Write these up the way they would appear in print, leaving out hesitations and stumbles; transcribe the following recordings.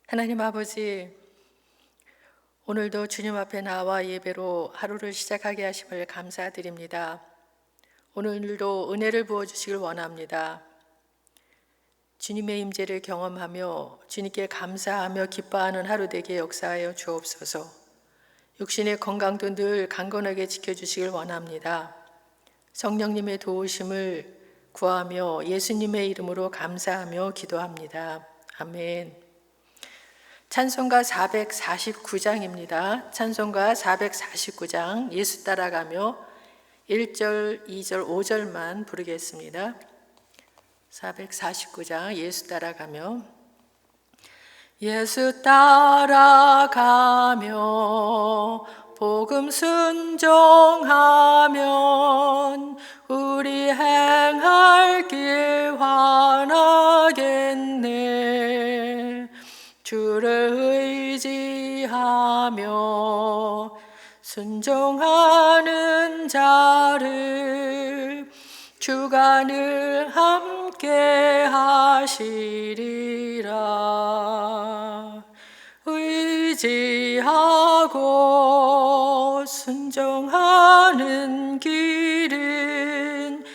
하나님 아버지, 오늘도 주님 앞에 나와 예배로 하루를 시작하게 하심을 감사드립니다. 오늘도 은혜를 부어주시길 원합니다. 주님의 임재를 경험하며 주님께 감사하며 기뻐하는 하루 되게 역사하여 주옵소서. 육신의 건강도 늘 강건하게 지켜주시길 원합니다. 성령님의 도우심을 구하며 예수님의 이름으로 감사하며 기도합니다. 아멘. 찬송가 449장입니다. 찬송가 449장 예수 따라가며 1절, 2절, 5절만 부르겠습니다. 449장 예수 따라가며 예수 따라가며 복음 순종하면 우리 행할 길 환하겠네. 주를 의지하며 순종하는 자를 주가 늘 함께 하시리라. 의지하고 순종하는 길은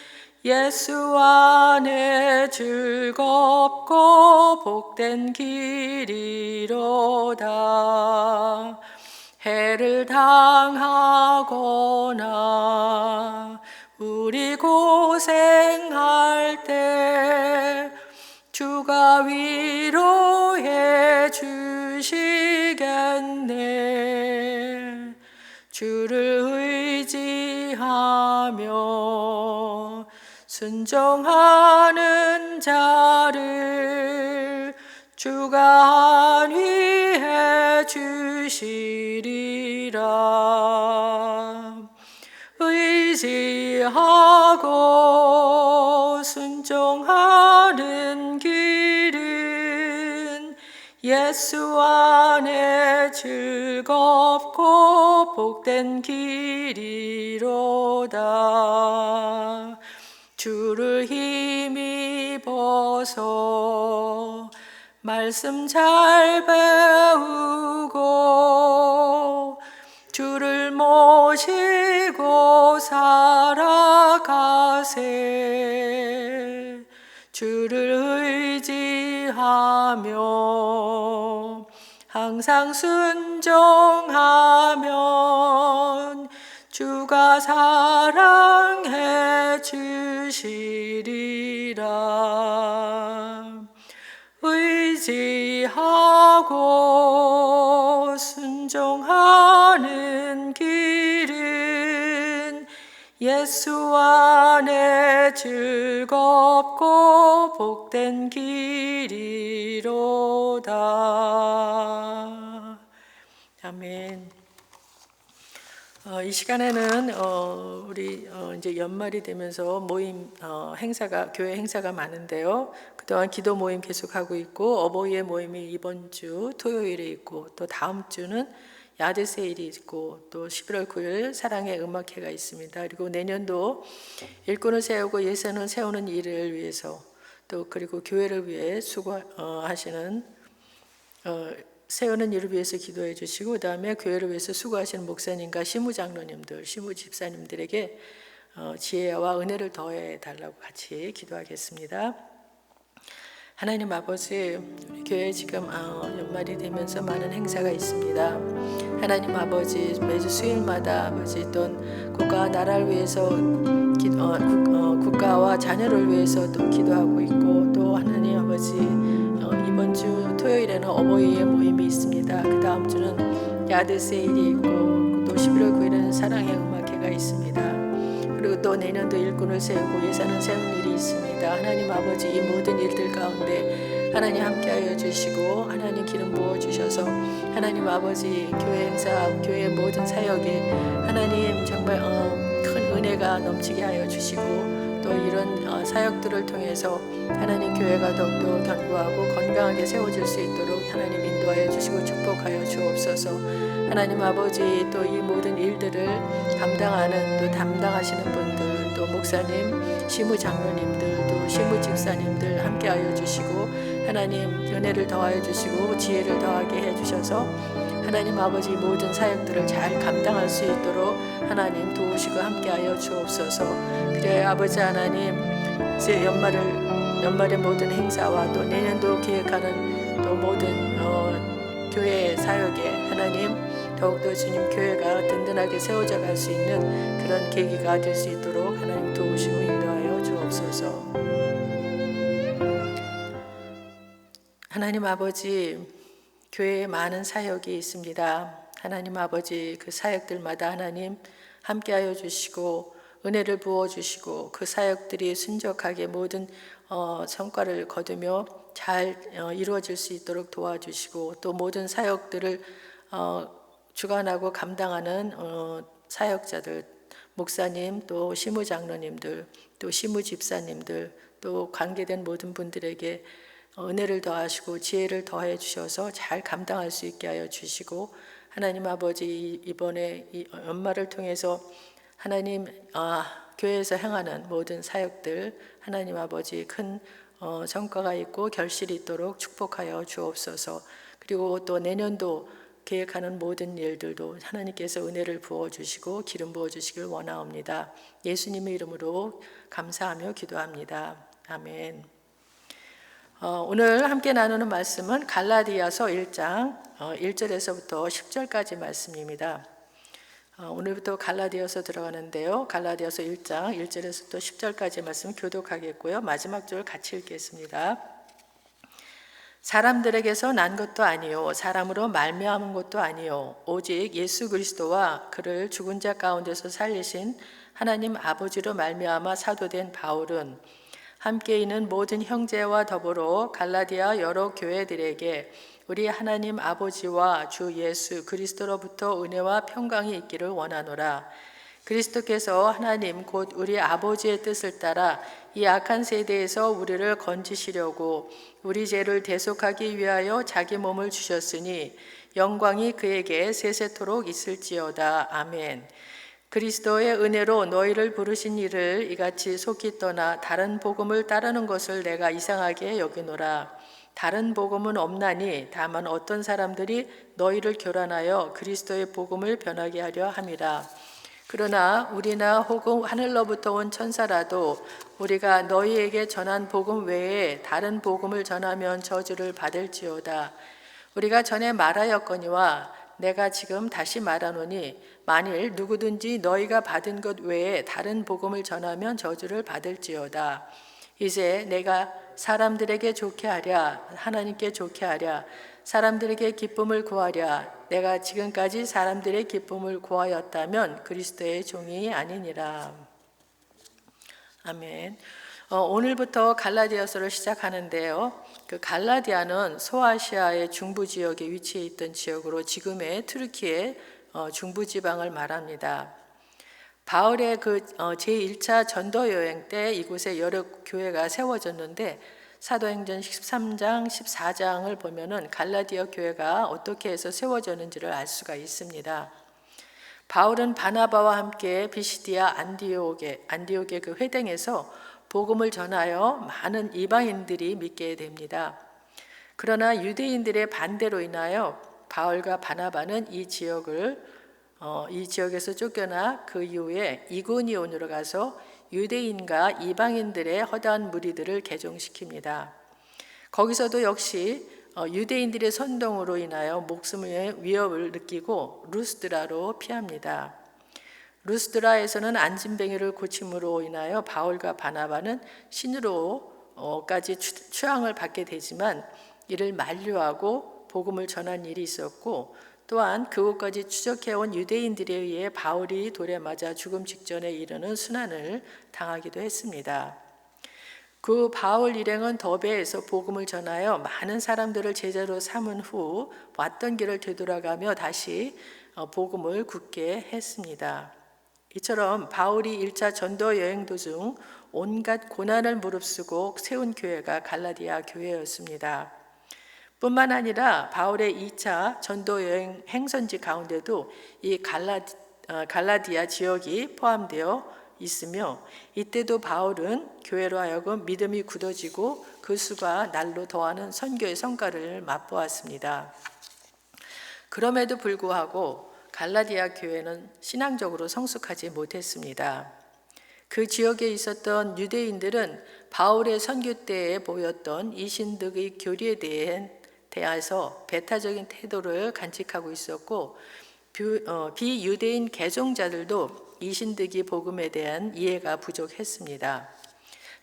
예수 안에 즐겁고 복된 길이로다. 해를 당하거나 우리 고생할 때 주가 위로해 주시겠네. 주를 의지하며 순종하는 자를 주가 안위해 주시리라. 의지하고 순종하는 길은 예수 안에 즐겁고 복된 길이로다. 주를 힘입어서 말씀 잘 배우고 주를 모시고 살아가세. 주를 의지하며 항상 순종하면 주가 사랑해 주시리라. 의지하고 순종하는 길은 예수 안에 즐겁고 복된 길이로다. 아멘. 이 시간에는 우리 이제 연말이 되면서 모임 교회 행사가 많은데요. 그동안 기도 모임 계속하고 있고 어버이의 모임이 이번 주 토요일에 있고 또 다음 주는 야드 세일이 있고 또 11월 9일 사랑의 음악회가 있습니다. 그리고 내년도 일꾼을 세우고 예산을 세우는 일을 위해서 또 그리고 교회를 위해 수고하시는 세우는 일을 위해서 기도해 주시고 그다음에 교회를 위해서 수고하시는 목사님과 시무장로님들, 시무집사님들에게 지혜와 은혜를 더해 달라고 같이 기도하겠습니다. 하나님 아버지, 우리 교회 지금 연말이 되면서 많은 행사가 있습니다. 하나님 아버지, 매주 수요일마다 아버지 또 국가와 나라를 위해서 국가와 자녀를 위해서 또 기도하고 있고 또 하나님 아버지 이번 주 토요일에는 어버이의 모임이 있습니다. 그 다음 주는 야드 세일이 있고 또 11월 9일에는 사랑의 음악회가 있습니다. 그리고 또 내년도 일꾼을 세우고 예산을 세우는 일이 있습니다. 하나님 아버지 이 모든 일들 가운데 하나님 함께하여 주시고 하나님 기름 부어주셔서 하나님 아버지 교회 행사 교회의 모든 사역에 하나님 정말 큰 은혜가 넘치게 하여 주시고 또 이런 사역들을 통해서 하나님 교회가 더욱더 견고하고 건강하게 세워질 수 있도록 하나님 인도하여 주시고 축복하여 주옵소서. 하나님 아버지 또 이 모든 일들을 감당하는 또 담당하시는 분들 또 목사님, 시무장로님들 또 시무집사님들 함께하여 주시고 하나님 은혜를 더하여 주시고 지혜를 더하게 해주셔서 하나님 아버지 모든 사역들을 잘 감당할 수 있도록 하나님 도우시고 함께하여 주옵소서. 그래 아버지 하나님, 이제 연말의 모든 행사와 또 내년도 계획하는 또 모든 교회 사역에 하나님 더욱더 주님 교회가 든든하게 세워져 갈 수 있는 그런 계기가 될 수 있도록 하나님 도우시고 인도하여 주옵소서. 하나님 아버지, 교회에 많은 사역이 있습니다. 하나님 아버지, 그 사역들마다 하나님 함께하여 주시고 은혜를 부어주시고 그 사역들이 순적하게 모든 성과를 거두며 잘 이루어질 수 있도록 도와주시고 또 모든 사역들을 주관하고 감당하는 사역자들, 목사님, 또 시무장로님들, 또 시무집사님들, 또 관계된 모든 분들에게 은혜를 더하시고 지혜를 더해 주셔서 잘 감당할 수 있게 하여 주시고, 하나님 아버지 이번에 이 연말을 통해서 하나님 교회에서 행하는 모든 사역들 하나님 아버지 큰 성과가 있고 결실이 있도록 축복하여 주옵소서. 그리고 또 내년도 계획하는 모든 일들도 하나님께서 은혜를 부어주시고 기름 부어주시길 원하옵니다. 예수님의 이름으로 감사하며 기도합니다. 아멘. 오늘 함께 나누는 말씀은 갈라디아서 1장 1절에서부터 10절까지 말씀입니다. 오늘부터 갈라디아서 들어가는데요. 갈라디아서 1장 1절에서부터 10절까지 말씀 교독하겠고요. 마지막 절 같이 읽겠습니다. 사람들에게서 난 것도 아니요 사람으로 말미암은 것도 아니요 오직 예수 그리스도와 그를 죽은 자 가운데서 살리신 하나님 아버지로 말미암아 사도된 바울은 함께 있는 모든 형제와 더불어 갈라디아 여러 교회들에게 우리 하나님 아버지와 주 예수 그리스도로부터 은혜와 평강이 있기를 원하노라. 그리스도께서 하나님 곧 우리 아버지의 뜻을 따라 이 악한 세대에서 우리를 건지시려고 우리 죄를 대속하기 위하여 자기 몸을 주셨으니 영광이 그에게 세세토록 있을지어다. 아멘. 그리스도의 은혜로 너희를 부르신 이를 이같이 속히 떠나 다른 복음을 따르는 것을 내가 이상하게 여기노라. 다른 복음은 없나니 다만 어떤 사람들이 너희를 교란하여 그리스도의 복음을 변하게 하려 함이라. 그러나 우리나 혹은 하늘로부터 온 천사라도 우리가 너희에게 전한 복음 외에 다른 복음을 전하면 저주를 받을지어다. 우리가 전에 말하였거니와 내가 지금 다시 말하노니 만일 누구든지 너희가 받은 것 외에 다른 복음을 전하면 저주를 받을지어다. 이제 내가 사람들에게 좋게 하랴 하나님께 좋게 하랴 사람들에게 기쁨을 구하랴 내가 지금까지 사람들의 기쁨을 구하였다면 그리스도의 종이 아니니라. 아멘. 오늘부터 갈라디아서를 시작하는데요. 그 갈라디아는 소아시아의 중부 지역에 위치해 있던 지역으로 지금의 튀르키예 중부 지방을 말합니다. 바울의 그 제1차 전도 여행 때 이곳에 여러 교회가 세워졌는데 사도행전 13장, 14장을 보면은 갈라디아 교회가 어떻게 해서 세워졌는지를 알 수가 있습니다. 바울은 바나바와 함께 비시디아 안디옥의 그 회당에서 복음을 전하여 많은 이방인들이 믿게 됩니다. 그러나 유대인들의 반대로 인하여 바울과 바나바는 이 지역에서 쫓겨나 그 이후에 이고니온으로 가서 유대인과 이방인들의 허다한 무리들을 개종시킵니다. 거기서도 역시 유대인들의 선동으로 인하여 목숨의 위협을 느끼고 루스드라로 피합니다. 루스드라에서는 안진뱅이를 고침으로 인하여 바울과 바나바는 신으로까지 추앙을 받게 되지만 이를 만류하고 복음을 전한 일이 있었고 또한 그곳까지 추적해온 유대인들에 의해 바울이 돌에 맞아 죽음 직전에 이르는 순환을 당하기도 했습니다. 그 바울 일행은 더베에서 복음을 전하여 많은 사람들을 제자로 삼은 후 왔던 길을 되돌아가며 다시 복음을 굳게 했습니다. 이처럼 바울이 1차 전도 여행 도중 온갖 고난을 무릅쓰고 세운 교회가 갈라디아 교회였습니다. 뿐만 아니라 바울의 2차 전도 여행 행선지 가운데도 이 갈라디아 지역이 포함되어 있으며 이때도 바울은 교회로 하여금 믿음이 굳어지고 그 수가 날로 더하는 선교의 성과를 맛보았습니다. 그럼에도 불구하고 갈라디아 교회는 신앙적으로 성숙하지 못했습니다. 그 지역에 있었던 유대인들은 바울의 선교 때에 보였던 이신득의 교리에 대해서 배타적인 태도를 간직하고 있었고 비유대인 개종자들도 이신득이 복음에 대한 이해가 부족했습니다.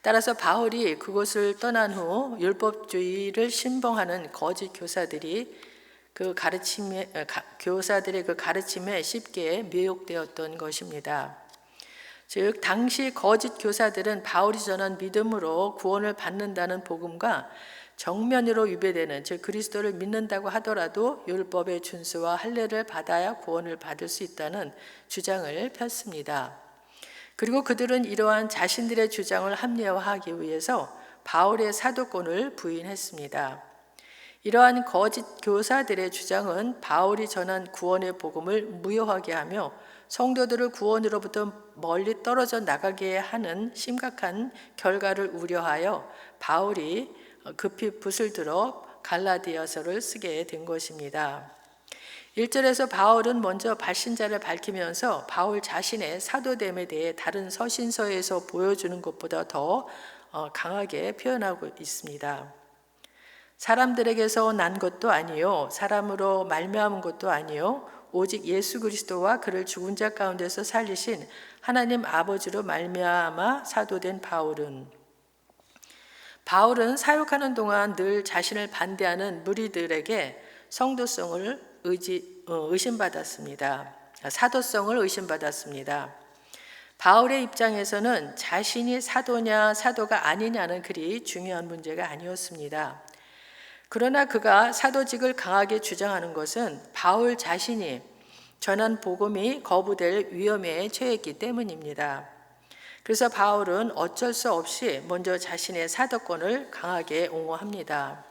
따라서 바울이 그곳을 떠난 후 율법주의를 신봉하는 거짓 교사들의 그 가르침에 쉽게 미혹되었던 것입니다. 즉 당시 거짓 교사들은 바울이 전한 믿음으로 구원을 받는다는 복음과 정면으로 위배되는, 즉 그리스도를 믿는다고 하더라도 율법의 준수와 할례를 받아야 구원을 받을 수 있다는 주장을 폈습니다. 그리고 그들은 이러한 자신들의 주장을 합리화하기 위해서 바울의 사도권을 부인했습니다. 이러한 거짓 교사들의 주장은 바울이 전한 구원의 복음을 무효하게 하며 성도들을 구원으로부터 멀리 떨어져 나가게 하는 심각한 결과를 우려하여 바울이 급히 붓을 들어 갈라디아서를 쓰게 된 것입니다. 1절에서 바울은 먼저 발신자를 밝히면서 바울 자신의 사도됨에 대해 다른 서신서에서 보여주는 것보다 더 강하게 표현하고 있습니다. 사람들에게서 난 것도 아니요 사람으로 말미암은 것도 아니요 오직 예수 그리스도와 그를 죽은 자 가운데서 살리신 하나님 아버지로 말미암아 사도된 바울은 사역하는 동안 늘 자신을 반대하는 무리들에게 성도성을 의심받았습니다. 사도성을 의심받았습니다. 바울의 입장에서는 자신이 사도냐 사도가 아니냐는 그리 중요한 문제가 아니었습니다. 그러나 그가 사도직을 강하게 주장하는 것은 바울 자신이 전한 복음이 거부될 위험에 처했기 때문입니다. 그래서 바울은 어쩔 수 없이 먼저 자신의 사도권을 강하게 옹호합니다.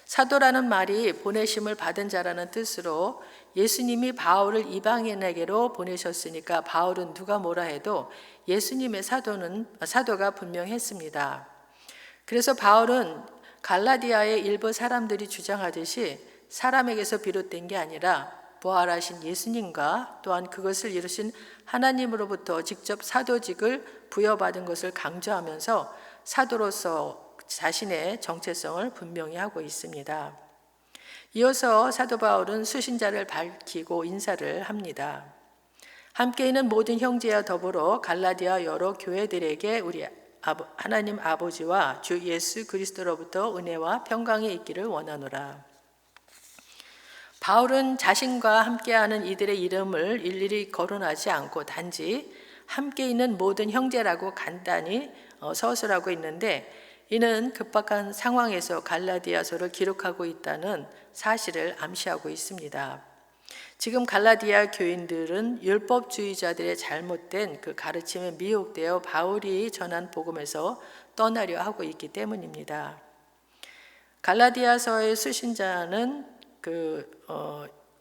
사도라는 말이 보내심을 받은 자라는 뜻으로 예수님이 바울을 이방인에게로 보내셨으니까 바울은 누가 뭐라 해도 예수님의 사도가 분명했습니다. 그래서 바울은 갈라디아의 일부 사람들이 주장하듯이 사람에게서 비롯된 게 아니라 부활하신 예수님과 또한 그것을 이루신 하나님으로부터 직접 사도직을 부여받은 것을 강조하면서 사도로서 자신의 정체성을 분명히 하고 있습니다. 이어서 사도 바울은 수신자를 밝히고 인사를 합니다. 함께 있는 모든 형제와 더불어 갈라디아 여러 교회들에게 우리 하나님 아버지와 주 예수 그리스도로부터 은혜와 평강이 있기를 원하노라. 바울은 자신과 함께하는 이들의 이름을 일일이 거론하지 않고 단지 함께 있는 모든 형제라고 간단히 서술하고 있는데 이는 급박한 상황에서 갈라디아서를 기록하고 있다는 사실을 암시하고 있습니다. 지금 갈라디아 교인들은 율법주의자들의 잘못된 그 가르침에 미혹되어 바울이 전한 복음에서 떠나려 하고 있기 때문입니다. 갈라디아서의 수신자는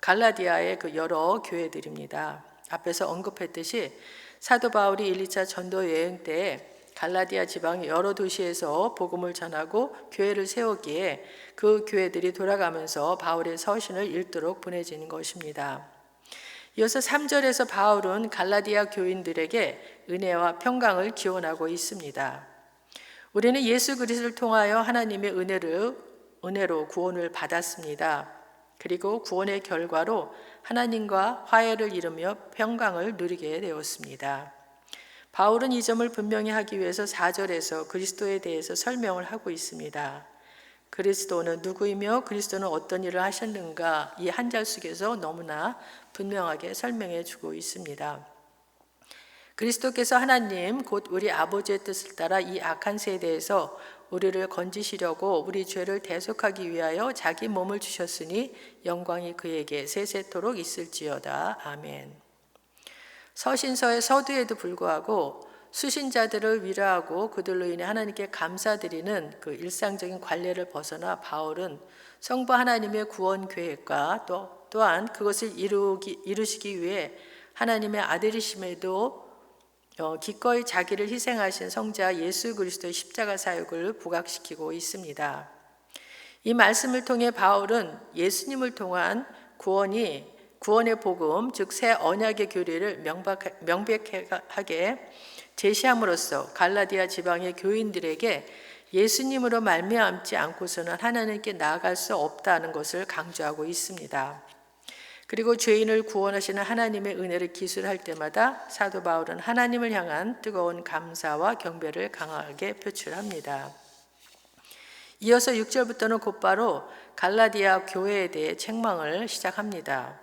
갈라디아의 그 여러 교회들입니다. 앞에서 언급했듯이 사도 바울이 1, 2차 전도 여행 때 갈라디아 지방 여러 도시에서 복음을 전하고 교회를 세우기에 그 교회들이 돌아가면서 바울의 서신을 읽도록 보내지는 것입니다. 이어서 3절에서 바울은 갈라디아 교인들에게 은혜와 평강을 기원하고 있습니다. 우리는 예수 그리스도를 통하여 하나님의 은혜로 구원을 받았습니다. 그리고 구원의 결과로 하나님과 화해를 이루며 평강을 누리게 되었습니다. 바울은 이 점을 분명히 하기 위해서 4절에서 그리스도에 대해서 설명을 하고 있습니다. 그리스도는 누구이며 그리스도는 어떤 일을 하셨는가 이 한 절 속에서 너무나 분명하게 설명해 주고 있습니다. 그리스도께서 하나님 곧 우리 아버지의 뜻을 따라 이 악한 세대에서 우리를 건지시려고 우리 죄를 대속하기 위하여 자기 몸을 주셨으니 영광이 그에게 세세토록 있을지어다. 아멘. 서신서의 서두에도 불구하고 수신자들을 위로하고 그들로 인해 하나님께 감사드리는 그 일상적인 관례를 벗어나 바울은 성부 하나님의 구원 계획과 또한 그것을 이루시기 위해 하나님의 아들이심에도 기꺼이 자기를 희생하신 성자 예수 그리스도의 십자가 사역을 부각시키고 있습니다. 이 말씀을 통해 바울은 예수님을 통한 구원의 복음, 즉 새 언약의 교리를 명백하게 제시함으로써 갈라디아 지방의 교인들에게 예수님으로 말미암지 않고서는 하나님께 나아갈 수 없다는 것을 강조하고 있습니다. 그리고 죄인을 구원하시는 하나님의 은혜를 기술할 때마다 사도 바울은 하나님을 향한 뜨거운 감사와 경배를 강하게 표출합니다. 이어서 6절부터는 곧바로 갈라디아 교회에 대해 책망을 시작합니다.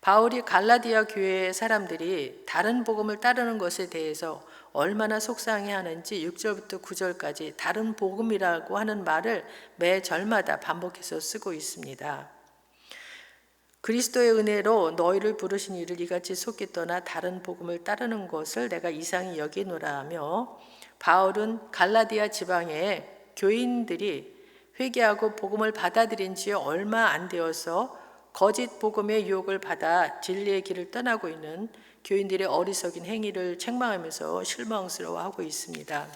바울이 갈라디아 교회의 사람들이 다른 복음을 따르는 것에 대해서 얼마나 속상해하는지 6절부터 9절까지 다른 복음이라고 하는 말을 매 절마다 반복해서 쓰고 있습니다. 그리스도의 은혜로 너희를 부르신 이를 이같이 속기 떠나 다른 복음을 따르는 것을 내가 이상히 여기노라 하며, 바울은 갈라디아 지방의 교인들이 회개하고 복음을 받아들인 지 얼마 안 되어서 거짓 복음의 유혹을 받아 진리의 길을 떠나고 있는 교인들의 어리석인 행위를 책망하면서 실망스러워하고 있습니다.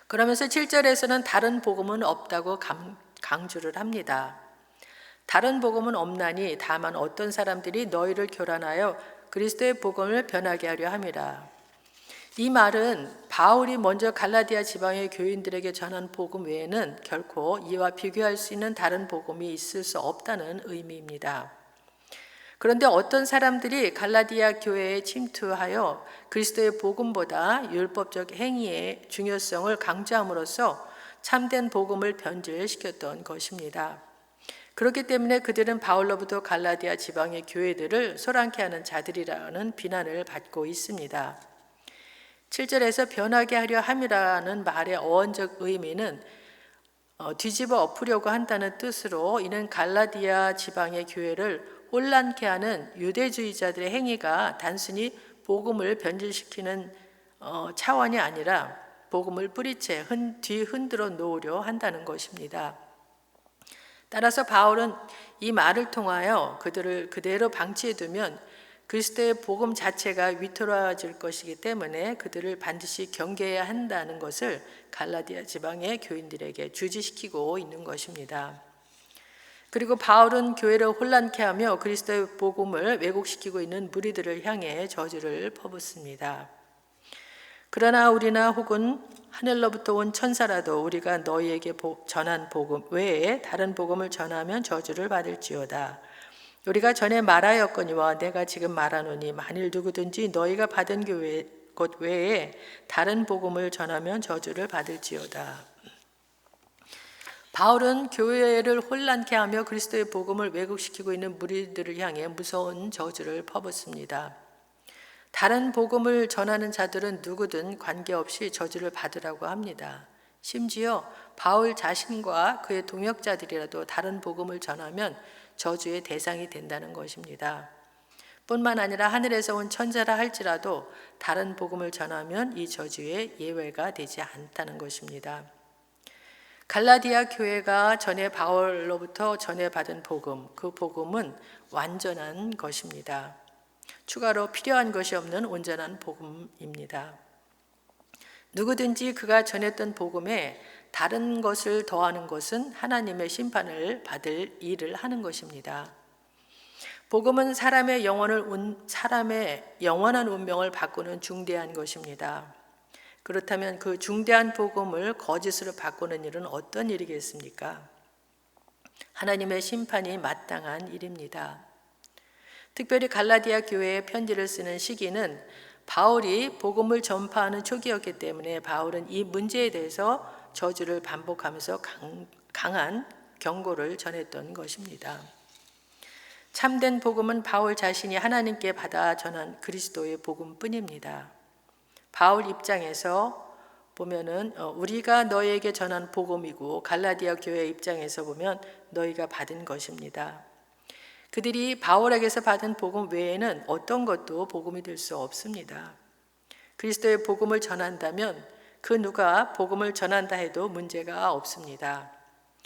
그러면서 7절에서는 다른 복음은 없다고 강조를 합니다. 다른 복음은 없나니 다만 어떤 사람들이 너희를 교란하여 그리스도의 복음을 변하게 하려 함이라. 이 말은 바울이 먼저 갈라디아 지방의 교인들에게 전한 복음 외에는 결코 이와 비교할 수 있는 다른 복음이 있을 수 없다는 의미입니다. 그런데 어떤 사람들이 갈라디아 교회에 침투하여 그리스도의 복음보다 율법적 행위의 중요성을 강조함으로써 참된 복음을 변질시켰던 것입니다. 그렇기 때문에 그들은 바울로부터 갈라디아 지방의 교회들을 소란케 하는 자들이라는 비난을 받고 있습니다. 7절에서 변하게 하려 함이라는 말의 어원적 의미는 뒤집어 엎으려고 한다는 뜻으로, 이는 갈라디아 지방의 교회를 혼란케 하는 유대주의자들의 행위가 단순히 복음을 변질시키는 차원이 아니라 복음을 뿌리채 뒤흔들어 놓으려 한다는 것입니다. 따라서 바울은 이 말을 통하여 그들을 그대로 방치해두면 그리스도의 복음 자체가 위태로워질 것이기 때문에 그들을 반드시 경계해야 한다는 것을 갈라디아 지방의 교인들에게 주지시키고 있는 것입니다. 그리고 바울은 교회를 혼란케 하며 그리스도의 복음을 왜곡시키고 있는 무리들을 향해 저주를 퍼붓습니다. 그러나 우리나 혹은 하늘로부터 온 천사라도 우리가 너희에게 전한 복음 외에 다른 복음을 전하면 저주를 받을지어다. 우리가 전에 말하였거니와 내가 지금 말하노니 만일 누구든지 너희가 받은 것 외에 다른 복음을 전하면 저주를 받을지어다. 바울은 교회를 혼란케 하며 그리스도의 복음을 왜곡시키고 있는 무리들을 향해 무서운 저주를 퍼붓습니다. 다른 복음을 전하는 자들은 누구든 관계없이 저주를 받으라고 합니다. 심지어 바울 자신과 그의 동역자들이라도 다른 복음을 전하면 저주의 대상이 된다는 것입니다. 뿐만 아니라 하늘에서 온 천사라 할지라도 다른 복음을 전하면 이 저주의 예외가 되지 않다는 것입니다. 갈라디아 교회가 전에 바울로부터 전해받은 복음, 그 복음은 완전한 것입니다. 추가로 필요한 것이 없는 온전한 복음입니다. 누구든지 그가 전했던 복음에 다른 것을 더하는 것은 하나님의 심판을 받을 일을 하는 것입니다. 복음은 사람의 영원한 운명을 바꾸는 중대한 것입니다. 그렇다면 그 중대한 복음을 거짓으로 바꾸는 일은 어떤 일이겠습니까? 하나님의 심판이 마땅한 일입니다. 특별히 갈라디아 교회에 편지를 쓰는 시기는 바울이 복음을 전파하는 초기였기 때문에 바울은 이 문제에 대해서 저주를 반복하면서 강한 경고를 전했던 것입니다. 참된 복음은 바울 자신이 하나님께 받아 전한 그리스도의 복음뿐입니다. 바울 입장에서 보면은 우리가 너희에게 전한 복음이고, 갈라디아 교회 입장에서 보면 너희가 받은 것입니다. 그들이 바울에게서 받은 복음 외에는 어떤 것도 복음이 될 수 없습니다. 그리스도의 복음을 전한다면 그 누가 복음을 전한다 해도 문제가 없습니다.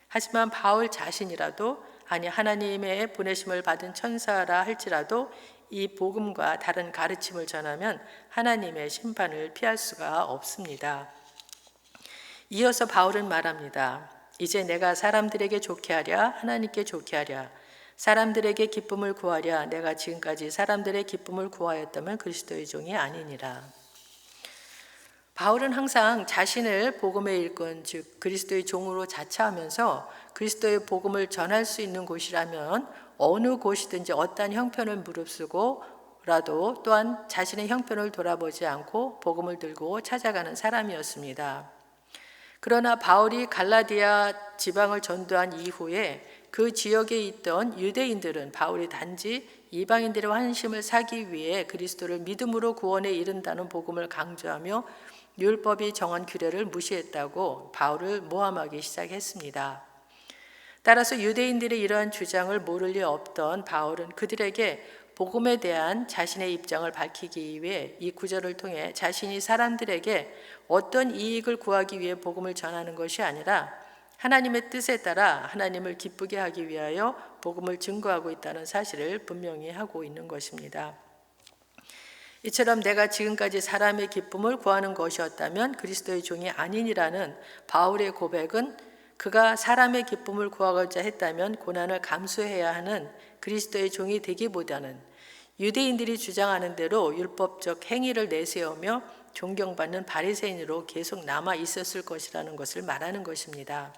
하지만 바울 자신이라도, 아니 하나님의 보내심을 받은 천사라 할지라도 이 복음과 다른 가르침을 전하면 하나님의 심판을 피할 수가 없습니다. 이어서 바울은 말합니다. 이제 내가 사람들에게 좋게 하랴 하나님께 좋게 하랴 사람들에게 기쁨을 구하랴 내가 지금까지 사람들의 기쁨을 구하였다면 그리스도의 종이 아니니라. 바울은 항상 자신을 복음의 일꾼 즉 그리스도의 종으로 자처하면서 그리스도의 복음을 전할 수 있는 곳이라면 어느 곳이든지 어떠한 형편을 무릅쓰고라도 또한 자신의 형편을 돌아보지 않고 복음을 들고 찾아가는 사람이었습니다. 그러나 바울이 갈라디아 지방을 전도한 이후에 그 지역에 있던 유대인들은 바울이 단지 이방인들의 환심을 사기 위해 그리스도를 믿음으로 구원에 이른다는 복음을 강조하며 율법이 정한 규례를 무시했다고 바울을 모함하기 시작했습니다. 따라서 유대인들의 이러한 주장을 모를 리 없던 바울은 그들에게 복음에 대한 자신의 입장을 밝히기 위해 이 구절을 통해 자신이 사람들에게 어떤 이익을 구하기 위해 복음을 전하는 것이 아니라 하나님의 뜻에 따라 하나님을 기쁘게 하기 위하여 복음을 증거하고 있다는 사실을 분명히 하고 있는 것입니다. 이처럼 내가 지금까지 사람의 기쁨을 구하는 것이었다면 그리스도의 종이 아니니라는 바울의 고백은 그가 사람의 기쁨을 구하고자 했다면 고난을 감수해야 하는 그리스도의 종이 되기보다는 유대인들이 주장하는 대로 율법적 행위를 내세우며 존경받는 바리새인으로 계속 남아 있었을 것이라는 것을 말하는 것입니다.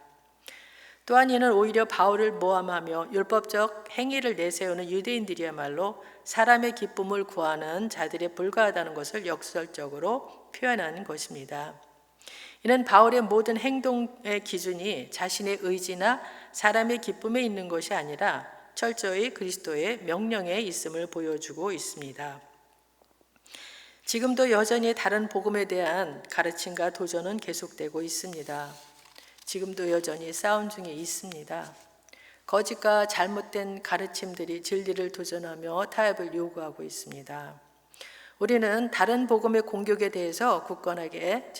또한 이는 오히려 바울을 모함하며 율법적 행위를 내세우는 유대인들이야말로 사람의 기쁨을 구하는 자들에 불과하다는 것을 역설적으로 표현하는 것입니다. 이는 바울의 모든 행동의 기준이 자신의 의지나 사람의 기쁨에 있는 것이 아니라 철저히 그리스도의 명령에 있음을 보여주고 있습니다. 지금도 여전히 다른 복음에 대한 가르침과 도전은 계속되고 있습니다. 지금도 여전히 싸움 중에 있습니다. 거짓과 잘못된 가르침들이 진리를 도전하며 타협을 요구하고 있습니다. 우리는 다른 복음의 공격에 대해서 굳건하게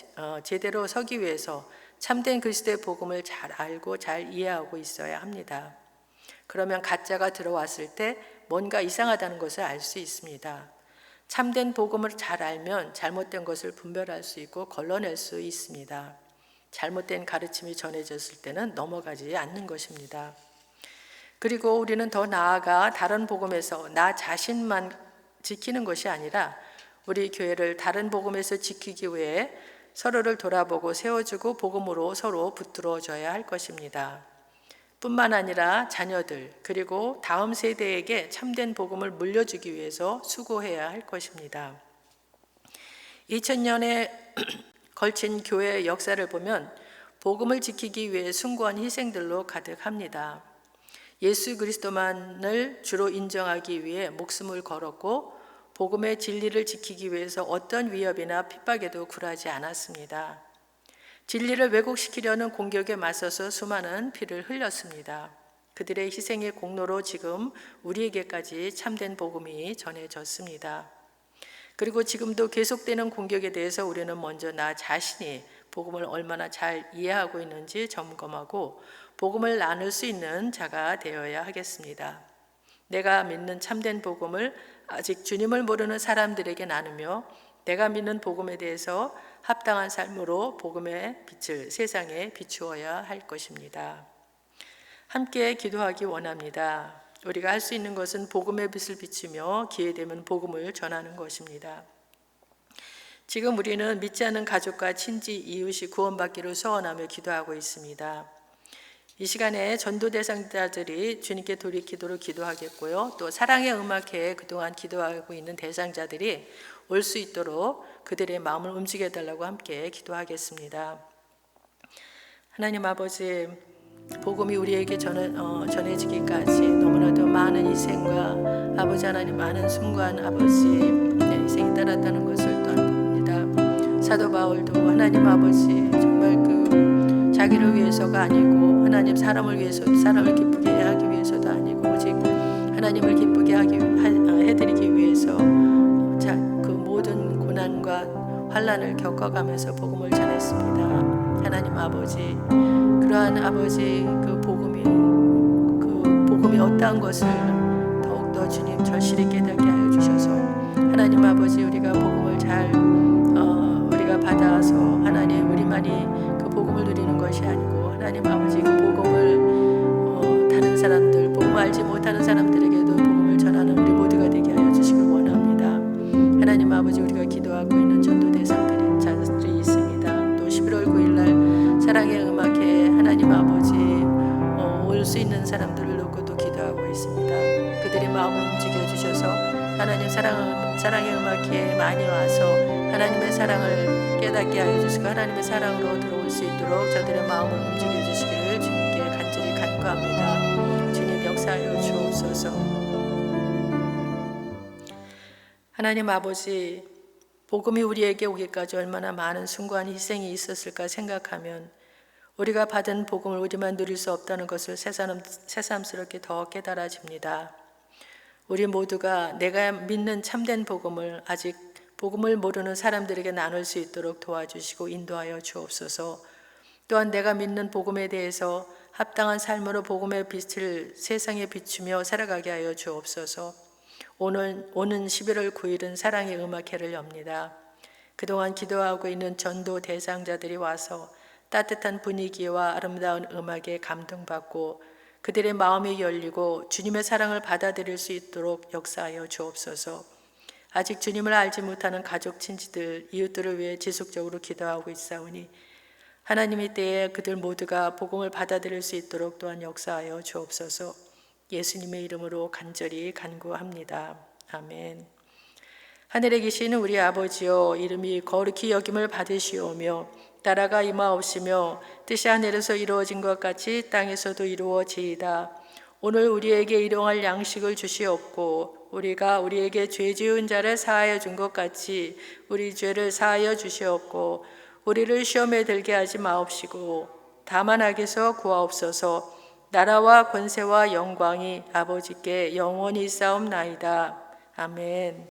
제대로 서기 위해서 참된 그리스도의 복음을 잘 알고 잘 이해하고 있어야 합니다. 그러면 가짜가 들어왔을 때 뭔가 이상하다는 것을 알 수 있습니다. 참된 복음을 잘 알면 잘못된 것을 분별할 수 있고 걸러낼 수 있습니다. 잘못된 가르침이 전해졌을 때는 넘어가지 않는 것입니다. 그리고 우리는 더 나아가 다른 복음에서 나 자신만 지키는 것이 아니라 우리 교회를 다른 복음에서 지키기 위해 서로를 돌아보고 세워주고 복음으로 서로 붙들어줘야 할 것입니다. 뿐만 아니라 자녀들 그리고 다음 세대에게 참된 복음을 물려주기 위해서 수고해야 할 것입니다. 2000년에 걸친 교회의 역사를 보면 복음을 지키기 위해 숭고한 희생들로 가득합니다. 예수 그리스도만을 주로 인정하기 위해 목숨을 걸었고 복음의 진리를 지키기 위해서 어떤 위협이나 핍박에도 굴하지 않았습니다. 진리를 왜곡시키려는 공격에 맞서서 수많은 피를 흘렸습니다. 그들의 희생의 공로로 지금 우리에게까지 참된 복음이 전해졌습니다. 그리고 지금도 계속되는 공격에 대해서 우리는 먼저 나 자신이 복음을 얼마나 잘 이해하고 있는지 점검하고 복음을 나눌 수 있는 자가 되어야 하겠습니다. 내가 믿는 참된 복음을 아직 주님을 모르는 사람들에게 나누며 내가 믿는 복음에 대해서 합당한 삶으로 복음의 빛을 세상에 비추어야 할 것입니다. 함께 기도하기 원합니다. 우리가 할 수 있는 것은 복음의 빛을 비추며 기회되면 복음을 전하는 것입니다. 지금 우리는 믿지 않는 가족과 친지, 이웃이 구원받기를 소원하며 기도하고 있습니다. 이 시간에 전도 대상자들이 주님께 돌이키도록 기도하겠고요. 또 사랑의 음악회에 그동안 기도하고 있는 대상자들이 올 수 있도록 그들의 마음을 움직여달라고 함께 기도하겠습니다. 하나님 아버지, 복음이 우리에게 전해지기까지 너무나도 많은 희생과 아버지 하나님 많은 순간 아버지 희생이 따랐다는 것을 또한 봅니다. 사도 바울도 하나님 아버지 정말 그 자기를 위해서가 아니고 하나님 사람을 위해서 사람을 기쁘게 하기 위해서도 아니고 오직 하나님을 기쁘게 해드리기 위해서 그 모든 고난과 환난을 겪어가면서 복음을 전했습니다. 하나님 아버지, 그러한 아버지 그 복음이 어떠한 것을 더욱더 주님 절실히 깨닫게 하여 주옵소서. 주셔서 하나님 아버지 우리가 복음을 잘 우리가 받아서 하나님 우리만이 그 복음을 누리는 것이 아니고 하나님 아버지 그 복음을 다른 사람들 복음 알지 못하는 사람들에게도 복음을 전하는 우리 모두가 되게 하여 주시길 원합니다. 하나님 아버지 우리가 기도하고 있는 전도 대상들이 있습니다. 또 11월 9일날 사랑의 음악회 하나님 아버지 올 수 있는 사람들을 놓고 또 기도하고 있습니다. 그들의 마음을 움직여 주셔서 하나님 사랑의 음악회에 많이 와서 하나님의 사랑을 깨닫게 하여 주시고 하나님의 사랑으로 들어올 수 있도록 저들의 마음을 움직여 주시기를 주님께 간절히 간구합니다. 주님 역사하여 주옵소서. 하나님 아버지 복음이 우리에게 오기까지 얼마나 많은 숭고한 희생이 있었을까 생각하면 우리가 받은 복음을 우리만 누릴 수 없다는 것을 새삼스럽게 더 깨달아집니다. 우리 모두가 내가 믿는 참된 복음을 아직 복음을 모르는 사람들에게 나눌 수 있도록 도와주시고 인도하여 주옵소서. 또한 내가 믿는 복음에 대해서 합당한 삶으로 복음의 빛을 세상에 비추며 살아가게 하여 주옵소서. 오는 11월 9일은 사랑의 음악회를 엽니다. 그동안 기도하고 있는 전도 대상자들이 와서 따뜻한 분위기와 아름다운 음악에 감동받고 그들의 마음이 열리고 주님의 사랑을 받아들일 수 있도록 역사하여 주옵소서. 아직 주님을 알지 못하는 가족, 친지들, 이웃들을 위해 지속적으로 기도하고 있사오니 하나님의 때에 그들 모두가 복음을 받아들일 수 있도록 또한 역사하여 주옵소서. 예수님의 이름으로 간절히 간구합니다. 아멘. 하늘에 계시는 우리 아버지여, 이름이 거룩히 여김을 받으시오며 나라가 임하옵시며 뜻이 하늘에서 이루어진 것 같이 땅에서도 이루어지이다. 오늘 우리에게 일용할 양식을 주시옵고 우리가 우리에게 죄 지은 자를 사하여 준 것 같이 우리 죄를 사하여 주시옵고 우리를 시험에 들게 하지 마옵시고 다만 악에서 구하옵소서. 나라와 권세와 영광이 아버지께 영원히 있사옵나이다. 아멘.